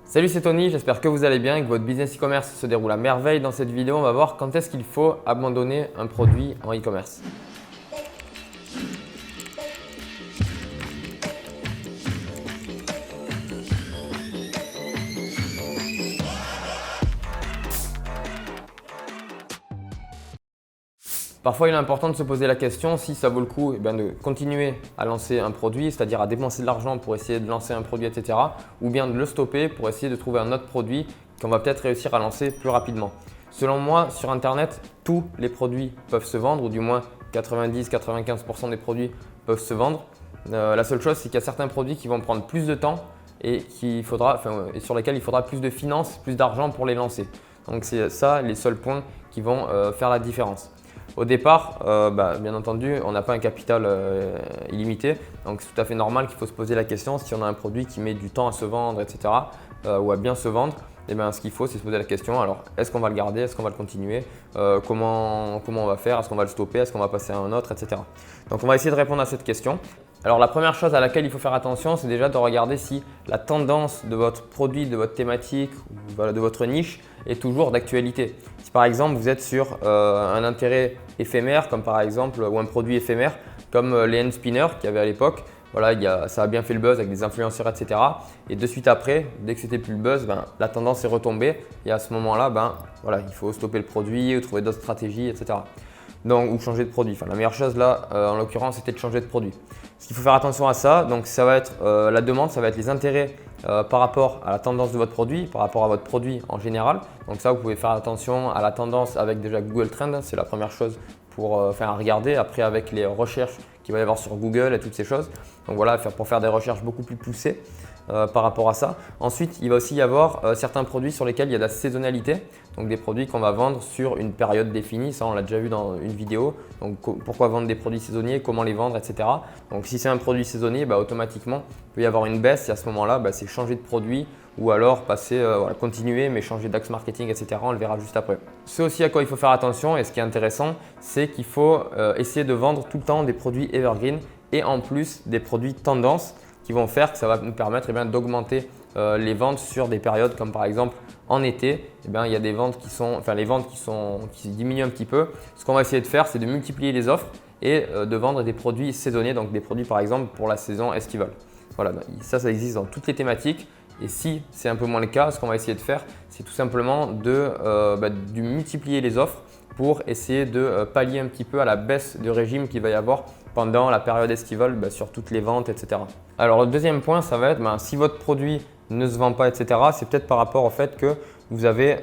Salut, c'est Tony, j'espère que vous allez bien et que votre business e-commerce se déroule à merveille. Dans cette vidéo, on va voir quand est-ce qu'il faut abandonner un produit en e-commerce. Parfois, il est important de se poser la question si ça vaut le coup de continuer à lancer un produit, c'est-à-dire à dépenser de l'argent pour essayer de lancer un produit, etc. ou bien de le stopper pour essayer de trouver un autre produit qu'on va peut-être réussir à lancer plus rapidement. Selon moi, sur Internet, tous les produits peuvent se vendre, ou du moins 90-95% des produits peuvent se vendre. La seule chose, c'est qu'il y a certains produits qui vont prendre plus de temps et sur lesquels il faudra plus de finances, plus d'argent pour les lancer. Donc, c'est ça les seuls points qui vont faire la différence. Au départ, bien entendu, on n'a pas un capital illimité, donc c'est tout à fait normal qu'il faut se poser la question si on a un produit qui met du temps à se vendre, etc. Ou à bien se vendre. Ce qu'il faut, c'est se poser la question, alors est-ce qu'on va le garder, est-ce qu'on va le continuer, comment on va faire, est-ce qu'on va le stopper, est-ce qu'on va passer à un autre, etc. Donc on va essayer de répondre à cette question. Alors la première chose à laquelle il faut faire attention, c'est déjà de regarder si la tendance de votre produit, de votre thématique, de votre niche est toujours d'actualité. Si par exemple vous êtes sur un intérêt éphémère, comme par exemple, ou un produit éphémère, comme les hand spinners qu'il y avait à l'époque, ça a bien fait le buzz avec des influenceurs, etc. Et de suite après, dès que c'était plus le buzz, la tendance est retombée. Et à ce moment-là, il faut stopper le produit ou trouver d'autres stratégies, etc. Ou changer de produit. La meilleure chose là, en l'occurrence, c'était de changer de produit. Ce qu'il faut faire attention à ça, donc ça va être la demande, ça va être les intérêts par rapport à la tendance de votre produit, par rapport à votre produit en général. Donc ça, vous pouvez faire attention à la tendance avec déjà Google Trends, c'est la première chose pour faire à regarder. Après, avec les recherches qu'il va y avoir sur Google et toutes ces choses. Donc voilà, pour faire des recherches beaucoup plus poussées par rapport à ça. Ensuite, il va aussi y avoir certains produits sur lesquels il y a de la saisonnalité. Donc des produits qu'on va vendre sur une période définie. Ça, on l'a déjà vu dans une vidéo. Donc pourquoi vendre des produits saisonniers, comment les vendre, etc. Donc si c'est un produit saisonnier, automatiquement, il peut y avoir une baisse. Et à ce moment-là, c'est changer de produit ou alors continuer mais changer d'axe marketing, etc. On le verra juste après. Ce aussi à quoi il faut faire attention et ce qui est intéressant, c'est qu'il faut essayer de vendre tout le temps des produits evergreen et en plus des produits tendance qui vont faire que ça va nous permettre d'augmenter les ventes sur des périodes comme par exemple en été. Il y a des ventes qui diminuent un petit peu. Ce qu'on va essayer de faire, c'est de multiplier les offres et de vendre des produits saisonniers, donc des produits par exemple pour la saison estivale. Voilà, ça existe dans toutes les thématiques. Et si c'est un peu moins le cas, ce qu'on va essayer de faire, c'est tout simplement de multiplier les offres pour essayer de pallier un petit peu à la baisse de régime qu'il va y avoir pendant la période estivale sur toutes les ventes, etc. Alors le deuxième point, ça va être si votre produit ne se vend pas, etc. C'est peut-être par rapport au fait que vous avez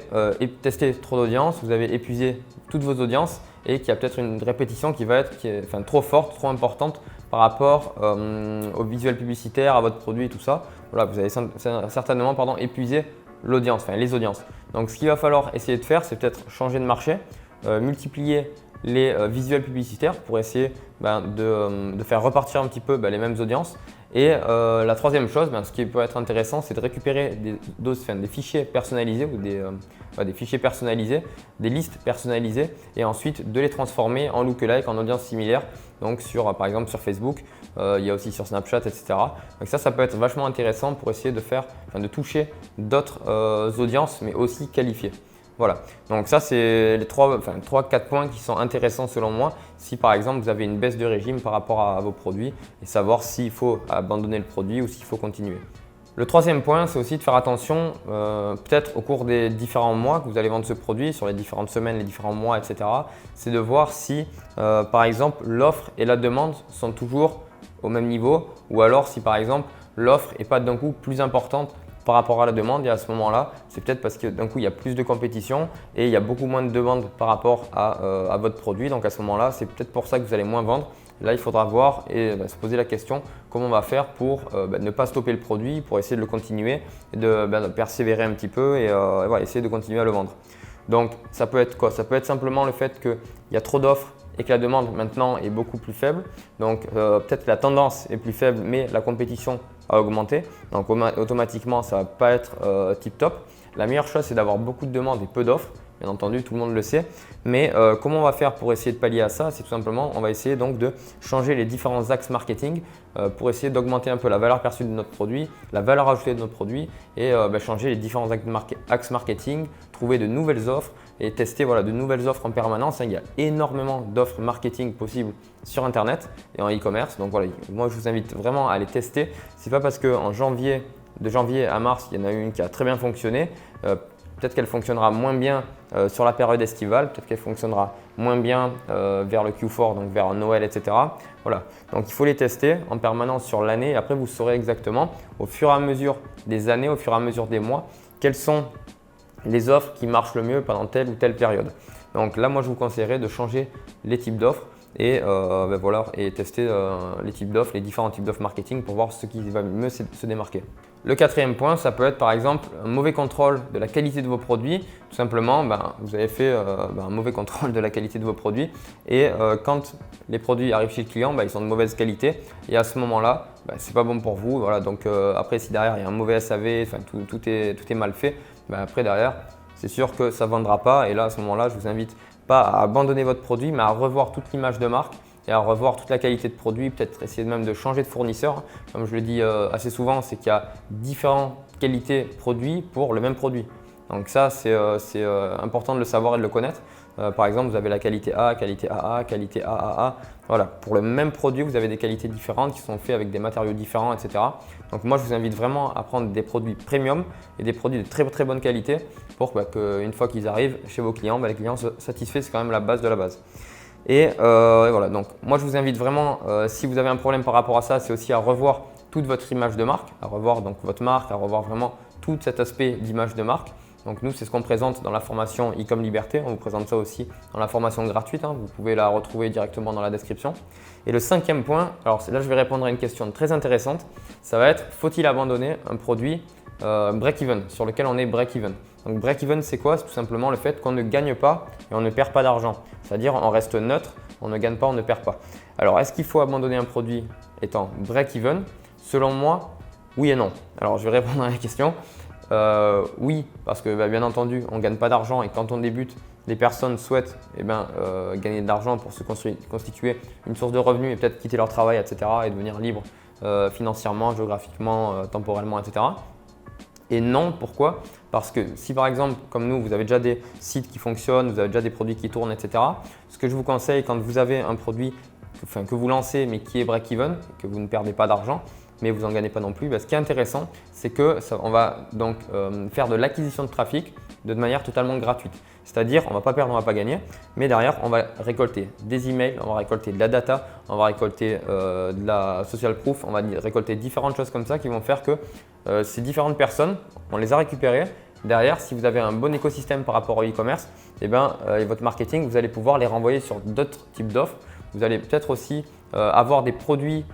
testé trop d'audience, vous avez épuisé toutes vos audiences et qu'il y a peut-être une répétition qui est trop forte, trop importante par rapport au visuel publicitaire, à votre produit et tout ça. Voilà, vous avez certainement épuisé l'audience, les audiences. Donc ce qu'il va falloir essayer de faire, c'est peut-être changer de marché, multiplier les visuels publicitaires pour essayer de faire repartir un petit peu les mêmes audiences. Et la troisième chose, ce qui peut être intéressant, c'est de récupérer des fichiers personnalisés ou des fichiers personnalisés, des listes personnalisées et ensuite de les transformer en lookalike, en audience similaire. Donc par exemple sur Facebook, il y a aussi sur Snapchat, etc. Donc ça peut être vachement intéressant pour essayer de toucher d'autres audiences mais aussi qualifiées. Voilà, donc ça c'est les 3-4 points qui sont intéressants selon moi si par exemple vous avez une baisse de régime par rapport à vos produits et savoir s'il faut abandonner le produit ou s'il faut continuer. Le troisième point, c'est aussi de faire attention peut-être au cours des différents mois que vous allez vendre ce produit, sur les différentes semaines, les différents mois, etc. C'est de voir si par exemple l'offre et la demande sont toujours au même niveau ou alors si par exemple l'offre n'est pas d'un coup plus importante par rapport à la demande et à ce moment-là, c'est peut-être parce que d'un coup il y a plus de compétition et il y a beaucoup moins de demandes par rapport à votre produit. Donc à ce moment-là, c'est peut-être pour ça que vous allez moins vendre. Là, il faudra voir et se poser la question comment on va faire pour ne pas stopper le produit, pour essayer de le continuer et de persévérer un petit peu et essayer de continuer à le vendre. Donc ça peut être quoi? Ça peut être simplement le fait qu'il y a trop d'offres et que la demande maintenant est beaucoup plus faible. Donc peut-être que la tendance est plus faible mais la compétition a augmenté. Donc automatiquement ça ne va pas être tip top. La meilleure chose c'est d'avoir beaucoup de demandes et peu d'offres. bien entendu, tout le monde le sait. Mais comment on va faire pour essayer de pallier à ça? C'est tout simplement, on va essayer donc de changer les différents axes marketing pour essayer d'augmenter un peu la valeur perçue de notre produit, la valeur ajoutée de notre produit et changer les différents axes marketing, trouver de nouvelles offres et tester de nouvelles offres en permanence. Il y a énormément d'offres marketing possibles sur Internet et en e-commerce. Donc voilà, moi je vous invite vraiment à les tester. Ce n'est pas parce qu'en janvier, de janvier à mars, il y en a une qui a très bien fonctionné. Peut-être qu'elle fonctionnera moins bien sur la période estivale, peut-être qu'elle fonctionnera moins bien vers le Q4, donc vers Noël, etc. Voilà. Donc il faut les tester en permanence sur l'année et après vous saurez exactement au fur et à mesure des années, au fur et à mesure des mois, quelles sont les offres qui marchent le mieux pendant telle ou telle période. Donc là, moi je vous conseillerais de changer les types d'offres et tester les types d'offres, les différents types d'offres marketing pour voir ce qui va mieux se démarquer. Le quatrième point, ça peut être par exemple un mauvais contrôle de la qualité de vos produits. Tout simplement, vous avez fait un mauvais contrôle de la qualité de vos produits et quand les produits arrivent chez le client, ils sont de mauvaise qualité et à ce moment-là, ce n'est pas bon pour vous. Voilà, donc après, si derrière il y a un mauvais SAV, tout est mal fait, après derrière, c'est sûr que ça ne vendra pas et là à ce moment-là, je vous invite pas à abandonner votre produit, mais à revoir toute l'image de marque et à revoir toute la qualité de produit, peut-être essayer même de changer de fournisseur. Comme je le dis assez souvent, c'est qu'il y a différentes qualités produits pour le même produit. Donc ça, c'est important de le savoir et de le connaître. Par exemple, vous avez la qualité A, qualité AA, qualité AAA. Voilà, pour le même produit, vous avez des qualités différentes qui sont faites avec des matériaux différents, etc. Donc moi, je vous invite vraiment à prendre des produits premium et des produits de très très bonne qualité pour qu'une fois qu'ils arrivent chez vos clients, les clients soient satisfaits. C'est quand même la base de la base. Et voilà, donc moi je vous invite vraiment, si vous avez un problème par rapport à ça, c'est aussi à revoir toute votre image de marque, à revoir donc votre marque, à revoir vraiment tout cet aspect d'image de marque. Donc nous, c'est ce qu'on présente dans la formation e-com Liberté. On vous présente ça aussi dans la formation gratuite. Vous pouvez la retrouver directement dans la description. Et le cinquième point, alors là je vais répondre à une question très intéressante. Ça va être, faut-il abandonner un produit break-even, sur lequel on est break-even? Donc break-even, c'est quoi? C'est tout simplement le fait qu'on ne gagne pas et on ne perd pas d'argent. C'est-à-dire on reste neutre, on ne gagne pas, on ne perd pas. Alors est-ce qu'il faut abandonner un produit étant break-even? Selon moi, oui et non. Alors je vais répondre à la question. Oui, parce que bien entendu, on ne gagne pas d'argent et quand on débute, les personnes souhaitent gagner de l'argent pour se constituer une source de revenus et peut-être quitter leur travail, etc. et devenir libre financièrement, géographiquement, temporellement, etc. Et non, pourquoi? Parce que si par exemple, comme nous, vous avez déjà des sites qui fonctionnent, vous avez déjà des produits qui tournent, etc. Ce que je vous conseille quand vous avez un produit que vous lancez mais qui est break-even, que vous ne perdez pas d'argent, mais vous n'en gagnez pas non plus, ce qui est intéressant, c'est qu'on va donc faire de l'acquisition de trafic de manière totalement gratuite. C'est-à-dire, on ne va pas perdre, on ne va pas gagner, mais derrière, on va récolter des emails, on va récolter de la data, on va récolter de la social proof, on va récolter différentes choses comme ça qui vont faire que ces différentes personnes, on les a récupérées. Derrière, si vous avez un bon écosystème par rapport au e-commerce, et votre marketing, vous allez pouvoir les renvoyer sur d'autres types d'offres. Vous allez peut-être aussi avoir des produits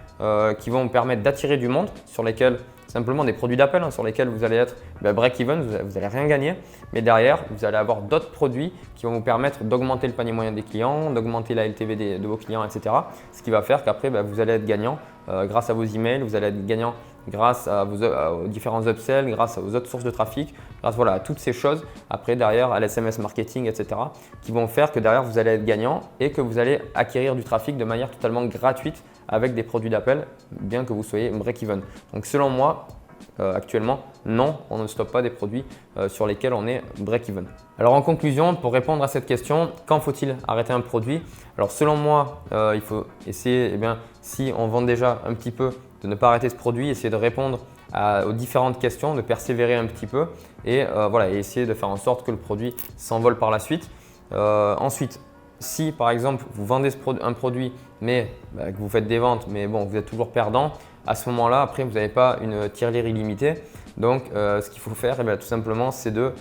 qui vont vous permettre d'attirer du monde, sur lesquels simplement des produits d'appel, sur lesquels vous allez être break-even, vous n'allez rien gagner. Mais derrière, vous allez avoir d'autres produits qui vont vous permettre d'augmenter le panier moyen des clients, d'augmenter la LTV de vos clients, etc. Ce qui va faire qu'après, vous allez être gagnant grâce à vos emails, vous allez être gagnant grâce aux différents upsells, grâce aux autres sources de trafic, grâce à toutes ces choses, après derrière à l'SMS marketing, etc. qui vont faire que derrière vous allez être gagnant et que vous allez acquérir du trafic de manière totalement gratuite avec des produits d'appel, bien que vous soyez break-even. Donc selon moi, actuellement, non, on ne stoppe pas des produits sur lesquels on est break-even. Alors en conclusion, pour répondre à cette question, quand faut-il arrêter un produit? Alors selon moi, il faut essayer, si on vend déjà un petit peu, de ne pas arrêter ce produit, essayer de répondre aux différentes questions, de persévérer un petit peu et essayer de faire en sorte que le produit s'envole par la suite. Ensuite, si par exemple vous vendez un produit mais que vous faites des ventes mais bon, vous êtes toujours perdant, à ce moment-là, après vous n'avez pas une tirelire illimitée. Donc ce qu'il faut faire, tout simplement, c'est de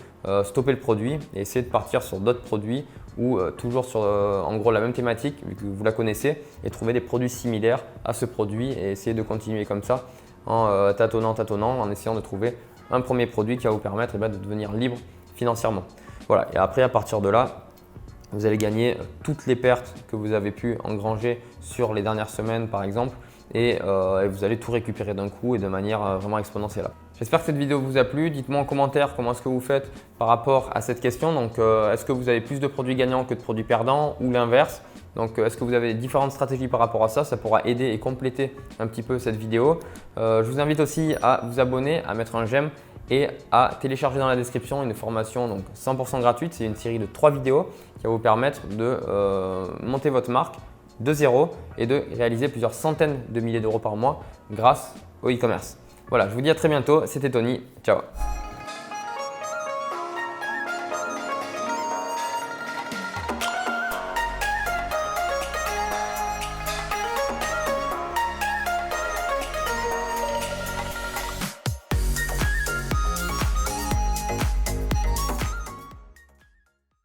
stopper le produit et essayer de partir sur d'autres produits ou toujours sur en gros la même thématique vu que vous la connaissez et trouver des produits similaires à ce produit et essayer de continuer comme ça en tâtonnant, en essayant de trouver un premier produit qui va vous permettre de devenir libre financièrement. Voilà, et après à partir de là, vous allez gagner toutes les pertes que vous avez pu engranger sur les dernières semaines par exemple et vous allez tout récupérer d'un coup et de manière vraiment exponentielle. J'espère que cette vidéo vous a plu. Dites-moi en commentaire comment est-ce que vous faites par rapport à cette question. Donc, est-ce que vous avez plus de produits gagnants que de produits perdants ou l'inverse? Donc, est-ce que vous avez différentes stratégies par rapport à ça? Ça pourra aider et compléter un petit peu cette vidéo. Je vous invite aussi à vous abonner, à mettre un j'aime et à télécharger dans la description une formation donc 100% gratuite. C'est une série de 3 vidéos qui va vous permettre de monter votre marque de zéro et de réaliser plusieurs centaines de milliers d'euros par mois grâce au e-commerce. Voilà, je vous dis à très bientôt. C'était Tony. Ciao.